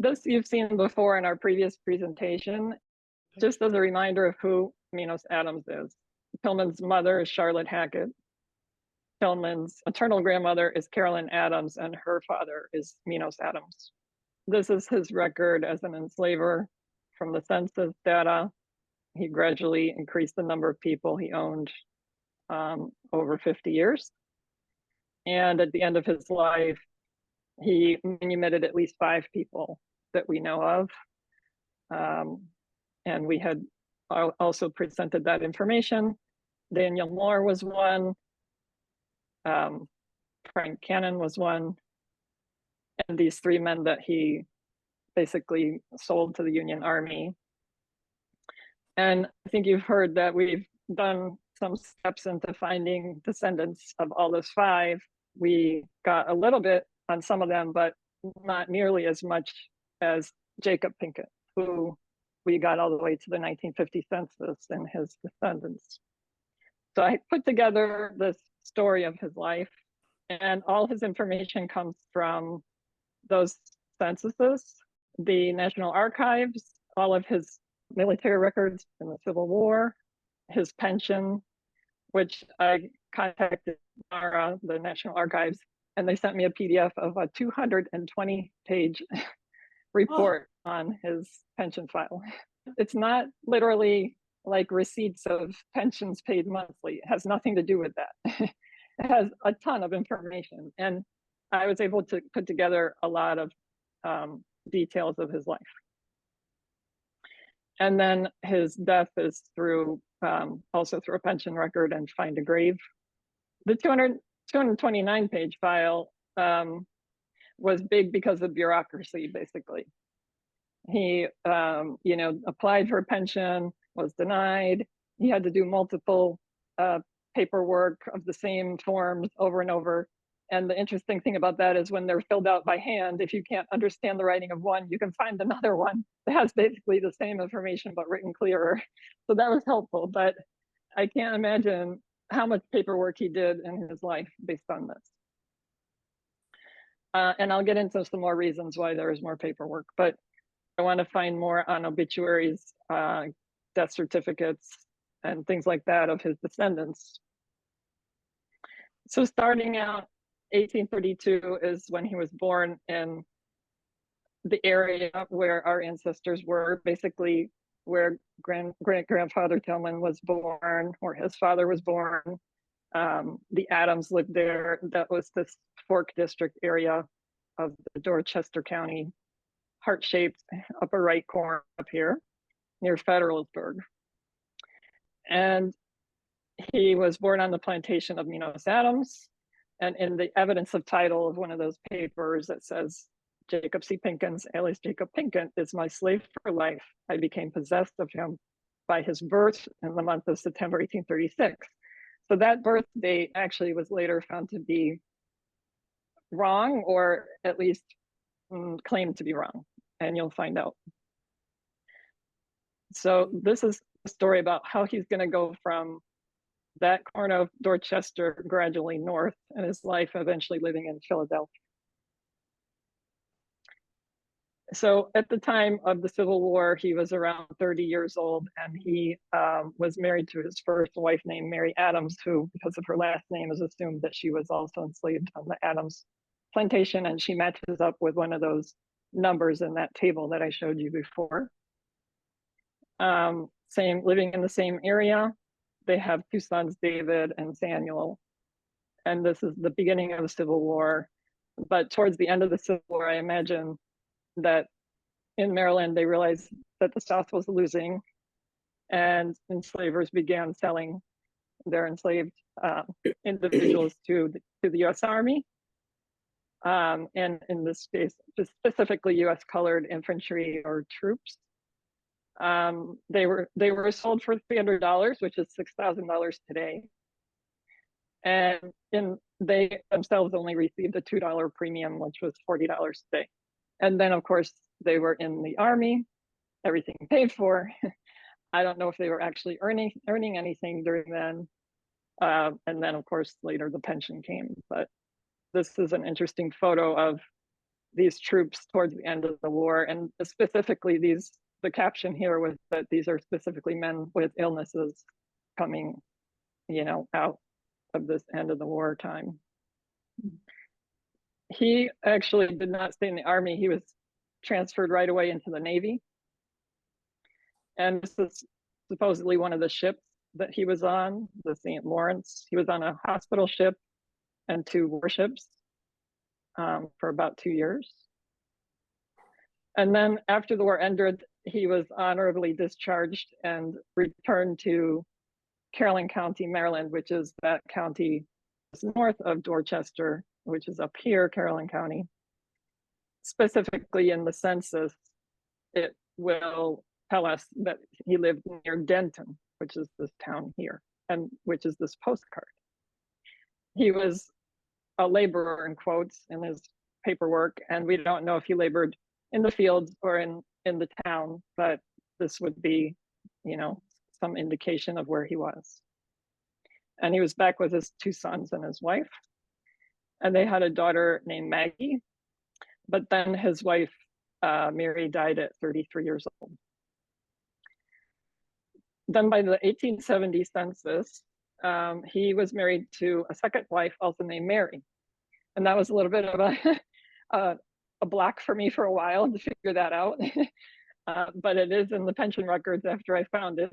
This you've seen before in our previous presentation, just as a reminder of who Minos Adams is. Tillman's mother is Charlotte Hackett. Tillman's maternal grandmother is Carolyn Adams, and her father is Minos Adams. This is his record as an enslaver from the census data. He gradually increased the number of people he owned over 50 years. And at the end of his life, he manumitted at least 5 people that we know of. And we had also presented that information. Daniel Moore was one. Frank Cannon was one. And these 3 men that he basically sold to the Union Army. And I think you've heard that we've done some steps into finding descendants of all those 5. We got a little bit on some of them, but not nearly as much as Jacob Pinkett, who we got all the way to the 1950 census and his descendants. So I put together this story of his life, and all his information comes from those censuses, the National Archives, all of his military records in the Civil War, his pension, which I contacted NARA, the National Archives, and they sent me a PDF of a 220-page report on his pension file. It's not literally like receipts of pensions paid monthly. It has nothing to do with that. It has a ton of information. And I was able to put together a lot of details of his life. And then his death is through also through a pension record and find a grave. The 229-page file was big because of bureaucracy, basically. He, applied for a pension, was denied. He had to do multiple paperwork of the same forms over and over. And the interesting thing about that is when they're filled out by hand, if you can't understand the writing of one, you can find another one that has basically the same information, but written clearer. So that was helpful, but I can't imagine how much paperwork he did in his life based on this. And I'll get into some more reasons why there is more paperwork, but I want to find more on obituaries, death certificates, and things like that of his descendants. So starting out, 1832 is when he was born in the area where our ancestors were, basically where great-grandfather Tillman was born, or his father was born. The Adams lived there. That was this Fork District area of the Dorchester County, heart-shaped upper right corner up here near Federalsburg. And he was born on the plantation of Minos Adams. And in the evidence of title of one of those papers, it says, Jacob C. Pinkins, alias Jacob Pinkett, is my slave for life. I became possessed of him by his birth in the month of September 1836. So that birth date actually was later found to be wrong, or at least claimed to be wrong, and you'll find out. So this is a story about how he's going to go from that corner of Dorchester gradually north, and his life eventually living in Philadelphia. So at the time of the Civil War, he was around 30 years old, and he was married to his first wife named Mary Adams, who, because of her last name, is assumed that she was also enslaved on the Adams plantation, and she matches up with one of those numbers in that table that I showed you before. Living in the same area. They have 2 sons, David and Samuel. And this is the beginning of the Civil War. But towards the end of the Civil War, I imagine that in Maryland, they realized that the South was losing, and enslavers began selling their enslaved individuals to the U.S. Army. And in this case, specifically U.S. colored infantry or troops. They were sold for $300, which is $6,000 today. And they themselves only received a $2 premium, which was $40 today. And then, of course, they were in the Army, everything paid for. I don't know if they were actually earning anything during then. And then, of course, later the pension came. But this is an interesting photo of these troops towards the end of the war. And specifically the caption here was that these are specifically men with illnesses coming, out of this end of the war time. He actually did not stay in the Army. He was transferred right away into the Navy. And this is supposedly one of the ships that he was on, the St. Lawrence. He was on a hospital ship and 2 warships for about 2 years. And then after the war ended, he was honorably discharged and returned to Caroline County, Maryland, which is that county north of Dorchester, which is up here, Caroline County. Specifically in the census, it will tell us that he lived near Denton, which is this town here, and which is this postcard. He was a laborer, in quotes, in his paperwork, and we don't know if he labored in the fields or in the town, but this would be, some indication of where he was. And he was back with his 2 sons and his wife, and they had a daughter named Maggie, but then his wife, Mary, died at 33 years old. Then by the 1870 census, he was married to a second wife, also named Mary. And that was a little bit of a block for me for a while to figure that out. But it is in the pension records after I found it.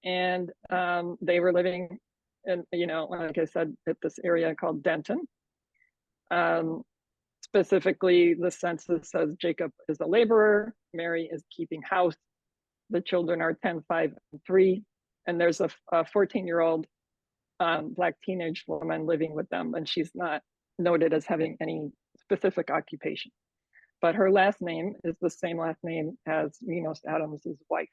And they were living in, like I said, at this area called Denton. Specifically, the census says Jacob is a laborer, Mary is keeping house. The children are 10, 5, and 3. And there's a 14-year-old Black teenage woman living with them, and she's not noted as having any specific occupation. But her last name is the same last name as Minos Adams's wife.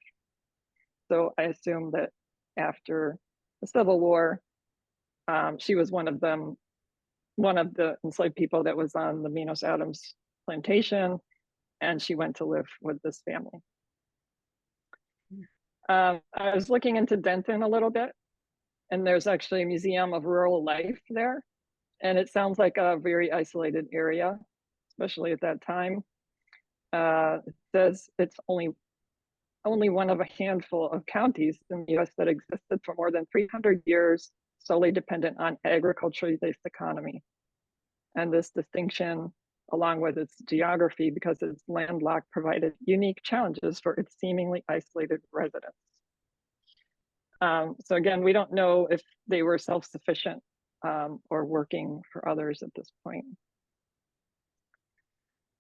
So I assume that after the Civil War, she was one of the enslaved people that was on the Minos Adams plantation, and she went to live with this family. I was looking into Denton a little bit, and there's actually a museum of rural life there. And it sounds like a very isolated area, especially at that time. It says it's only one of a handful of counties in the US that existed for more than 300 years, solely dependent on agriculture-based economy. And this distinction, along with its geography, because it's landlocked, provided unique challenges for its seemingly isolated residents. So again, we don't know if they were self-sufficient or working for others at this point.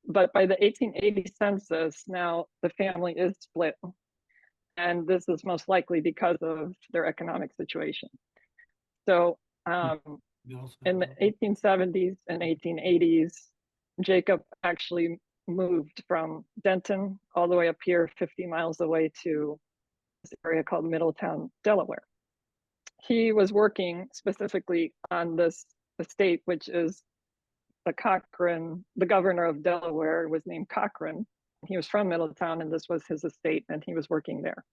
But by the 1880 census, now the family is split. And this is most likely because of their economic situation. So in the 1870s and 1880s, Jacob actually moved from Denton all the way up here 50 miles away to this area called Middletown, Delaware. He was working specifically on this estate, which is the governor of Delaware was named Cochran. He was from Middletown, and this was his estate, and he was working there.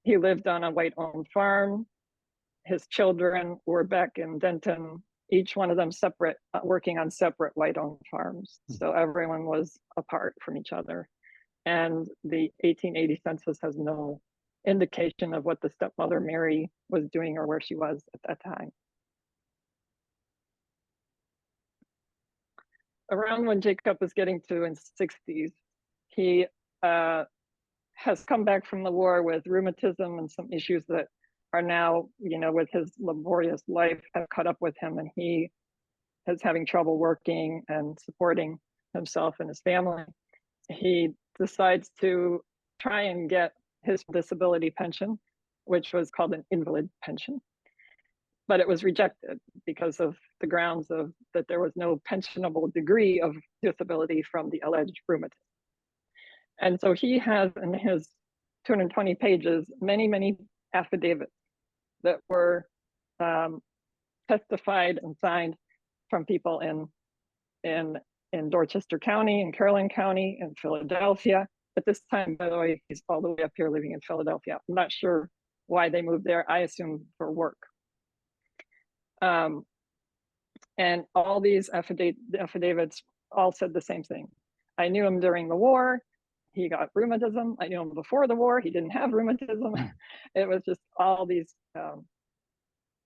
He lived on a white-owned farm. His children were back in Denton, each one of them separate, working on separate white-owned farms. So everyone was apart from each other. And the 1880 census has no indication of what the stepmother Mary was doing or where she was at that time. Around when Jacob is getting to his 60s, he has come back from the war with rheumatism and some issues that are now, with his laborious life, have caught up with him, and he is having trouble working and supporting himself and his family. He decides to try and get his disability pension, which was called an invalid pension. But it was rejected because of the grounds of that there was no pensionable degree of disability from the alleged rheumatism. And so he has in his 220 pages, many affidavits that were testified and signed from people in Dorchester County, in Caroline County, in Philadelphia. At this time, by the way, he's all the way up here living in Philadelphia. I'm not sure why they moved there. I assume for work. And all these affidavits all said the same thing. I knew him during the war. He got rheumatism. I knew him before the war. He didn't have rheumatism. It was just all these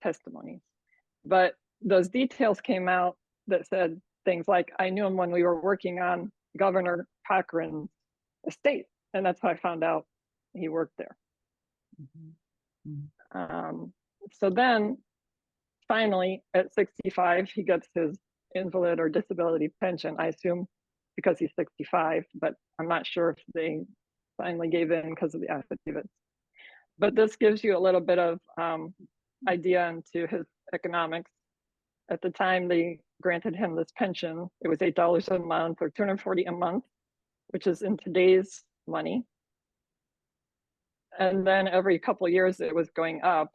testimonies. But those details came out that said things like, I knew him when we were working on Governor Cochran's estate. And that's how I found out he worked there. So then finally at 65, he gets his invalid or disability pension, I assume because he's 65, but I'm not sure if they finally gave in because of the affidavits. But this gives you a little bit of idea into his economics. At the time they granted him this pension, it was $8 a month or $240 a month, which is in today's money. And then every couple of years it was going up.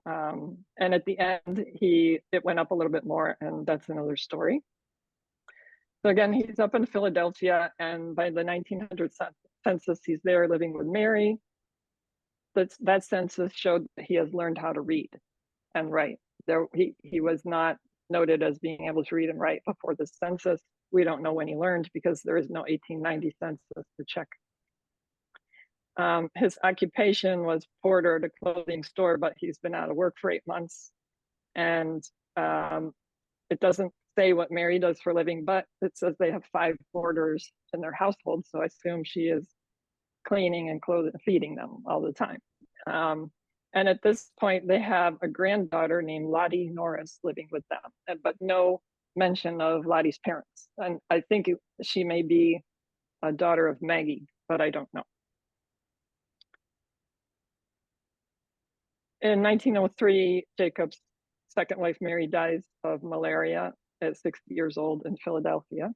And at the end, it went up a little bit more, and that's another story. So again, he's up in Philadelphia, and by the 1900 census, he's there living with Mary. That census showed that he has learned how to read and write. He was not noted as being able to read and write before the census. We don't know when he learned because there is no 1890 census to check. His occupation was porter at a clothing store, but he's been out of work for 8 months. And it doesn't say what Mary does for a living, but it says they have 5 boarders in their household. So I assume she is cleaning and clothing, feeding them all the time. And at this point, they have a granddaughter named Lottie Norris living with them, but no mention of Lottie's parents. And I think she may be a daughter of Maggie, but I don't know. In 1903, Jacob's second wife, Mary, dies of malaria at 60 years old in Philadelphia.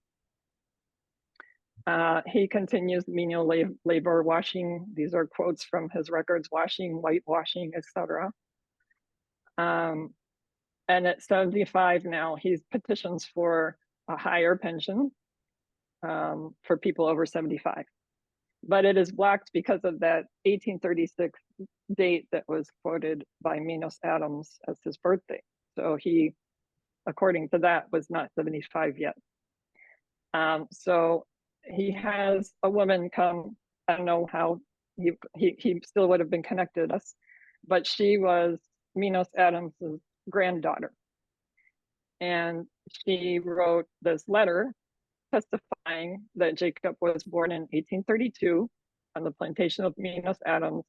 He continues menial labor, washing. These are quotes from his records: washing, whitewashing, etc. And at 75 now, he petitions for a higher pension for people over 75. But it is blocked because of that 1836 date that was quoted by Minos Adams as his birthday. So he, according to that, was not 75 yet. So he has a woman come. I don't know how he still would have been connected to us, but she was Minos Adams's granddaughter. And she wrote this letter testifying that Jacob was born in 1832 on the plantation of Minos Adams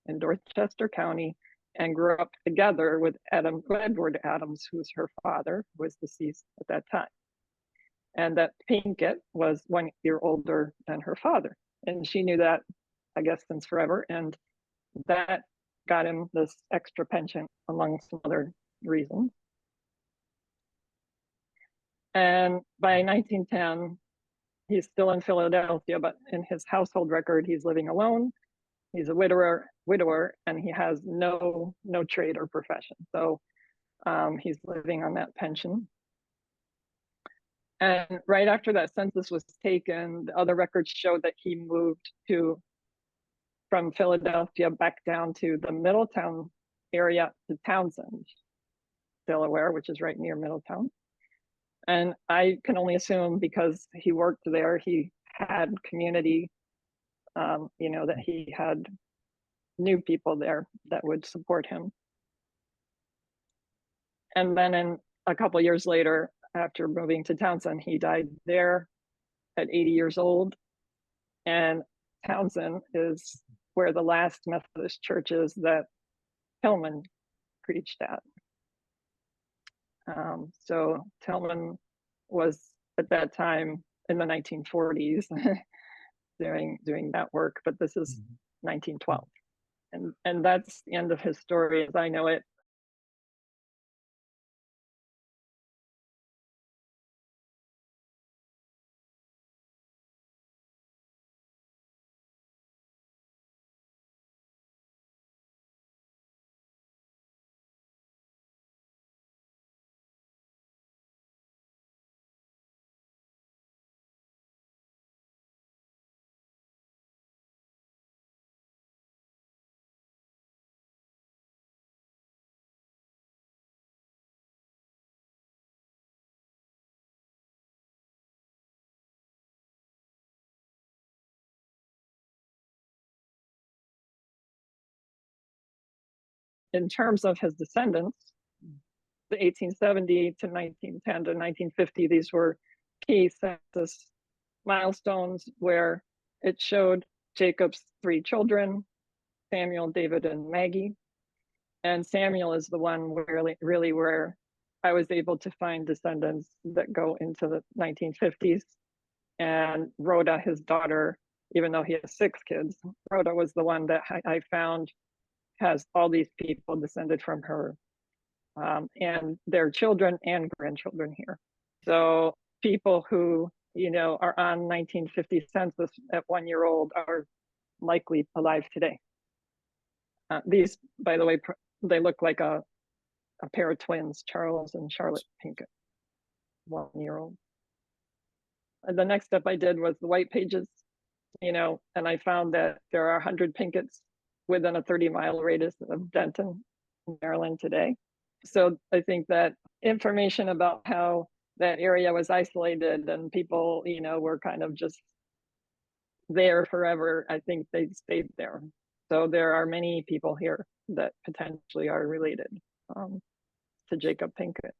in Dorchester County and grew up together with Edward Adams, who was her father, who was deceased at that time. And that Pinkett was 1 year older than her father. And she knew that, I guess, since forever. And that got him this extra pension, among some other reasons. And by 1910, he's still in Philadelphia, but in his household record, he's living alone. He's a widower, and he has no trade or profession. So he's living on that pension. And right after that census was taken, the other records showed that he moved from Philadelphia back down to the Middletown area to Townsend, Delaware, which is right near Middletown. And I can only assume because he worked there, he had community, that he had new people there that would support him. And then a couple of years later, after moving to Townsend, he died there at 80 years old. And Townsend is where the last Methodist church is that Tillman preached at. So Tillman was at that time in the 1940s doing that work, but this is 1912. And that's the end of his story as I know it. in terms of his descendants, the 1870 to 1910 to 1950, these were key census milestones where it showed Jacob's 3 children, Samuel, David, and Maggie. And Samuel is the one really where I was able to find descendants that go into the 1950s. And Rhoda, his daughter, even though he has 6 kids, Rhoda was the one that I found has all these people descended from her, and their children and grandchildren here. So people who, you know, are on 1950 census at 1 year old are likely alive today. These, by the way, they look like a pair of twins, Charles and Charlotte Pinkett, 1 year old. And the next step I did was the white pages, you know, and I found that there are 100 Pinketts within a 30-mile radius of Denton, Maryland today. So I think that information about how that area was isolated and people, you know, were kind of just there forever, I think they stayed there. So there are many people here that potentially are related to Jacob Pinkett.